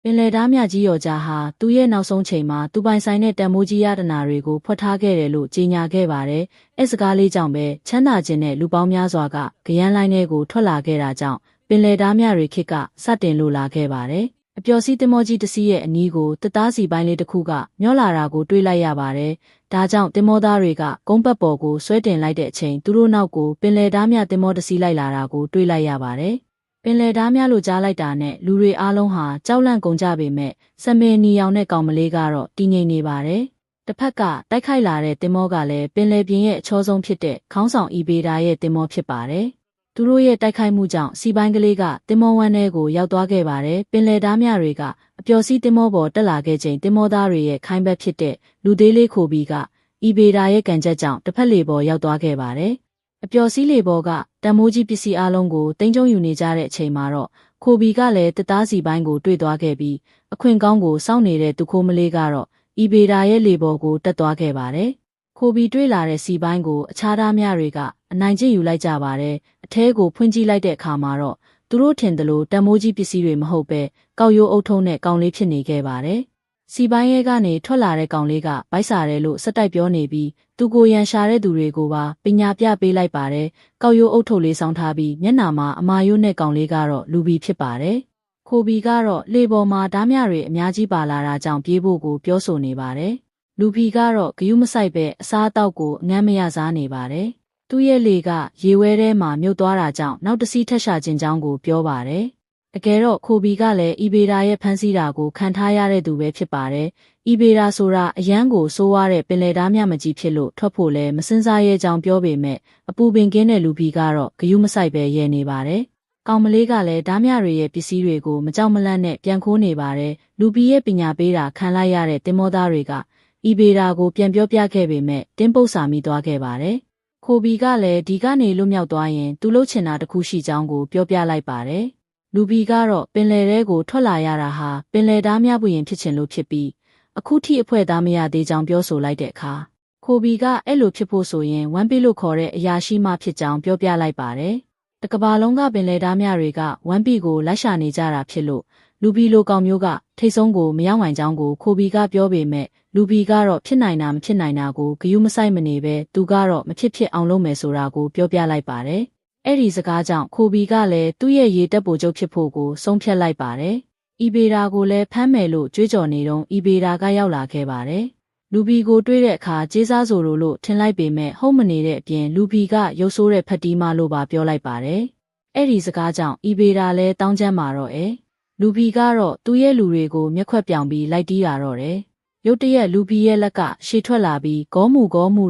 ပင်လယ်ဓားမြကြီးရော်ကြားဟာသူ့ရဲ့နောက်ဆုံးချိန်မှာသူပိုင်ဆိုင်တဲ့တန်မိုးကြီးရတနာတွေကိုဖွက်ထားခဲ့တယ်လို့ကြေညာခဲ့ပါတယ်။အဲစကားလေးကြောင့်ပဲချမ်းသာခြင်းနဲ့လူပေါင်းများစွာကဂရမ်းလိုင်းတွေကိုထွက်လာခဲ့တာကြောင့်ပင်လယ်ဓားမြတွေခေတ်ကစတင်လို့လာခဲ့ပါတယ်။အပျော်စီးသင်္ဘောကြီးတစ်စီးရဲ့အနီးကိုတစ်သားစီပိုင်းလေးတစ်ခုကမျောလာတာကိုတွေ့လိုက်ရပါတယ်။ဒါကြောင့်သင်္ဘောသားတွေကကုန်းပတ်ပေါ်ကိုဆွဲတင်လိုက်တဲ့အချိန်သူတို့နောက်ကိုပင်လယ်ဓားမြသင်္ဘောတစ်စီးလိုက်လာတာကိုတွေ့လိုက်ရပါတယ်။ပင်လယ်ဓားမြလို့ကြားလိုက်တာနဲ့လူတွေအားလုံးဟာကြောက်လန့်ကုန်ကြပေမဲ့စမင်နီရောင်တဲ့ကောင်မလေးကတော့တည်ငြိမ်နေပါတယ်။တစ်ဖက်ကတိုက်ခိုက်လာတဲ့သင်္ဘောကလည်းပင်လယ်ပြင်ရဲ့အချောဆုံးဖြစ်တဲ့ခေါင်းဆောင်အီဘေဒါရဲ့သင်္ဘောဖြစ်ပါတယ်။သူတို့ရဲ့တိုက်ခိုက်မှုကြောင့်စီပိုင်းကလေးကသင်္ဘောဝမ်းထဲကိုရောက်သွားခဲ့ပါတယ်။ပင်လယ်ဓားမြတွေကအပျော်စီးသင်္ဘောပေါ်တက်လာခဲ့ချိန်သင်္ဘောသားတွေရဲ့ခိုင်းဘက်ဖြစ်တဲ့လူသေးလေးခိုဘီကအီဘေဒါရဲ့ကန်ချက်ကြောင့်တစ်ဖက်လေပေါ်ရောက်သွားခဲ့ပါတယ်။အပျော်စီးလေပေါ်ကတန်မိုးကြီးပစ္စည်းအလုံးကိုတင်းကျုံယူနေကြတဲ့အချိန်မှာတော့ခိုဘီကလည်းတစ်သားစီပိုင်းကိုတွေ့သွားခဲ့ပြီးအခွင့်ကောင်းကိုစောင့်နေတဲ့သူခိုးမလေးကတော့အီဘေဒါရဲ့လေပေါ်ကိုတက်သွားခဲ့ပါတယ်။ခိုဘီတွေ့လာတဲ့စီပိုင်းကိုအခြားသားများတွေကအနိုင်ကျင့်ယူလိုက်ကြပါတယ်။အထဲကိုဖွင့်ကြည့်လိုက်တဲ့အခါမှာတော့သူတို့ထင်သလိုတန်မိုးကြီးပစ္စည်းတွေမဟုတ်ပဲကောက်ရိုးအုပ်ထုံးတဲ့ကောင်လေးဖြစ်နေခဲ့ပါတယ်။စီပိုင်းရဲ့ကနေထွက်လာတဲ့ကောင်လေးကဗိုက်စားတယ်လို့စက်တိုက်ပြောနေပြီးသူကိုရန်ရှာတဲ့သူတွေကိုပါပညာပြပေးလိုက်ပါတယ်။ကောက်ရိုးအုပ်ထုပ်လေးဆောင်းထားပြီးမျက်နှာမှာအမာယိုးနဲ့ကောင်လေးကတော့လူဘီဖြစ်ပါတယ်။ခိုဘီကတော့လေပေါ်မှာဓားမြတွေအများကြီးပါလာတာကြောင့်ပြေးဖို့ကိုပြောဆိုနေပါတယ်။လူဘီကတော့ဂယုမဆိုင်ပဲအစားအသောက်ကိုအငမ်းမရစားနေပါတယ်။သူ့ရဲ့လေကရေဝဲထဲမှာမြုပ်သွားတာကြောင့်နောက်တစ်စီးထက်ရှာခြင်းကြောင်းကိုပြောပါတယ်။တကယ်တော့ခိုဘီကလည်းအီဘေဒါရဲ့ဖမ်းဆီးတာကိုခံထားရတဲ့သူပဲဖြစ်ပါတယ်။အီဘေဒါဆိုတာအရန်ကိုစိုးဝါတဲ့ပင်လယ်ဓားမြမကြီးဖြစ်လို့ထွက်ဖို့လဲမစင်စားရဲကြောင်းပြောပေမဲ့အပူပင်ကင်းတဲ့လူဘီကတော့ဂယုမဆိုင်ပဲရဲနေပါတယ်။ကောင်မလေးကလည်းဓားမြတွေရဲ့ပစ္စည်းတွေကိုမကြောက်မလန့်နဲ့ပြန်ခိုးနေပါတယ်။လူဘီရဲ့ပညာပေးတာခံလိုက်ရတဲ့သင်္ဘောသားတွေကအီဘေဒါကိုပြန်ပြောပြခဲ့ပေမဲ့တင်းပုတ်စာမိသွားခဲ့ပါတယ်။ခိုဘီကလည်းဒီကနေလွတ်မြောက်သွားရင်သူလှုပ်ချင်တာတစ်ခုရှိကြောင်းကိုပြောပြလိုက်ပါတယ်။လူဘီကတော့ပင်လယ်ထဲကိုထွက်လာရတာဟာပင်လယ်ဓားမြပွင့်ရင်ဖြစ်ချင်လို့ဖြစ်ပြီးအခုထိအဖွဲသားမရသေးကြောင်းပြောဆိုလိုက်တဲ့အခါခိုဘီကအဲ့လိုဖြစ်ဖို့ဆိုရင်ဝမ်ပီလို့ခေါ်တဲ့အရာရှိမှဖြစ်ကြောင်းပြောပြလိုက်ပါတယ်။တကဘာလုံးကပင်လယ်ဓားမြတွေကဝမ်ပီကိုလိုက်ရှာနေကြတာဖြစ်လို့လူဘီလိုကောင်မျိုးကထိတ်ဆုံးကိုမရောက်နိုင်ကြောင်းကိုခိုဘီကပြောပေမဲ့လူဘီကတော့ဖြစ်နိုင်တာမဖြစ်နိုင်တာကိုဂယုမဆိုင်မနေပဲသူကတော့မဖြစ်ဖြစ်အောင်လုပ်မယ်ဆိုတာကိုပြောပြလိုက်ပါတယ်။အဲ့ဒီစကားကြောင့်ခိုဘီကလည်းသူ့ရဲ့ရေတပ်ဗိုလ်ချုပ်ဖြစ်ဖို့ကိုဆုံးဖြတ်လိုက်ပါတယ်။အီဘေဒါကိုလည်းဖမ်းမယ်လို့ကြွေးကြော်နေတော့အီဘေဒါကရောက်လာခဲ့ပါတယ်။လူဘီကိုတွေ့တဲ့အခါကျေးစားဆိုလို့ထင်လိုက်ပေမဲ့ဟုတ်မနေတဲ့အပြင်လူဘီကရုပ်ဆိုးတဲ့ဖက်တီးမလို့ပါပြောလိုက်ပါတယ်။အဲ့ဒီစကားကြောင့်အီဘေဒါလည်းတောင်းကျမ်းမာတော့လူဘီကတော့သူ့ရဲ့လူတွေကိုမျက်ခွက်ပြောင်ပြီးလိုက်တီးတာတော့တယ်။ရုတ်တရက်လူဘီရဲ့လက်ကရှေ့ထွက်လာပြီးဂေါမှု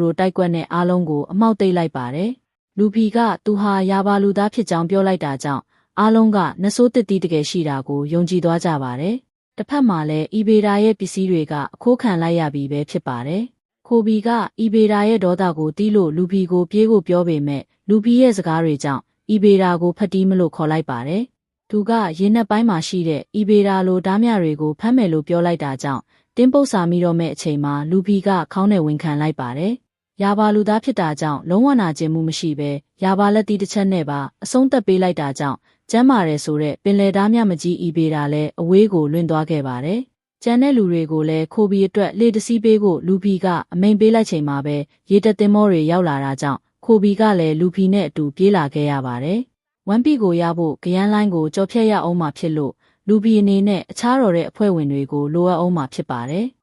တို့တိုက်ကွက်နဲ့အားလုံးကိုအမောက်သိပ်လိုက်ပါတယ်။လူဘီကသူဟာရာဘာလူသားဖြစ်ကြောင်းပြောလိုက်တာကြောင့်အားလုံးကနဆိုးတစ်တီးတကယ်ရှိတာကိုယုံကြည်သွားကြပါတယ်။တစ်ဖက်မှာလည်းအီဘေဒါရဲ့ပစ္စည်းတွေကအခိုးခံလိုက်ရပြီပဲဖြစ်ပါတယ်။ခိုဘီကအီဘေဒါရဲ့ဒေါသကိုတီးလို့လူဘီကိုပြေးဖို့ပြောပေမဲ့လူဘီရဲ့စကားတွေကြောင့်အီဘေဒါကိုဖတ်တီးမလို့ခေါ်လိုက်ပါတယ်။သူကရေနက်ပိုင်းမှာရှိတဲ့အီဘေဒါလိုဓားမြတွေကိုဖမ်းမယ်လို့ပြောလိုက်တာကြောင့်တင်းပုတ်စာမိတော့မဲ့အချိန်မှာလူဘီကခေါင်းနဲ့ဝင်ခံလိုက်ပါတယ်။ရာဘာလူသားဖြစ်တာကြောင့်လုံးဝနာကျင်မှုမရှိပဲရာဘာလက်တီးတစ်ချက်နဲ့ပါအဆုံးသက်ပေးလိုက်တာကြောင့်ကျမ်းမာတယ်ဆိုတဲ့ပင်လယ်ဓားမြမကြီးအီဘေဒါလည်းအဝေးကိုလွင့်သွားခဲ့ပါတယ်။ကျန်တဲ့လူတွေကိုလည်းခိုဘီအတွက်လေတစီးပေးဖို့လူဘီကအမိန်ပေးလိုက်ချိန်မှာပဲရေတပ်သင်္ဘောတွေရောက်လာတာကြောင့်ခိုဘီကလည်းလူဘီနဲ့အတူပြေးလာခဲ့ရပါတယ်။ဝမ်ပီကိုရဖို့ဂရမ်းလိုင်းကိုကြော်ဖြတ်ရအောင်မှဖြစ်လို့လူဘီအနေနဲ့အခြားတော်တဲ့အဖွဲ့ဝင်တွေကိုလိုအပ်အောင်မှဖြစ်ပါတယ်။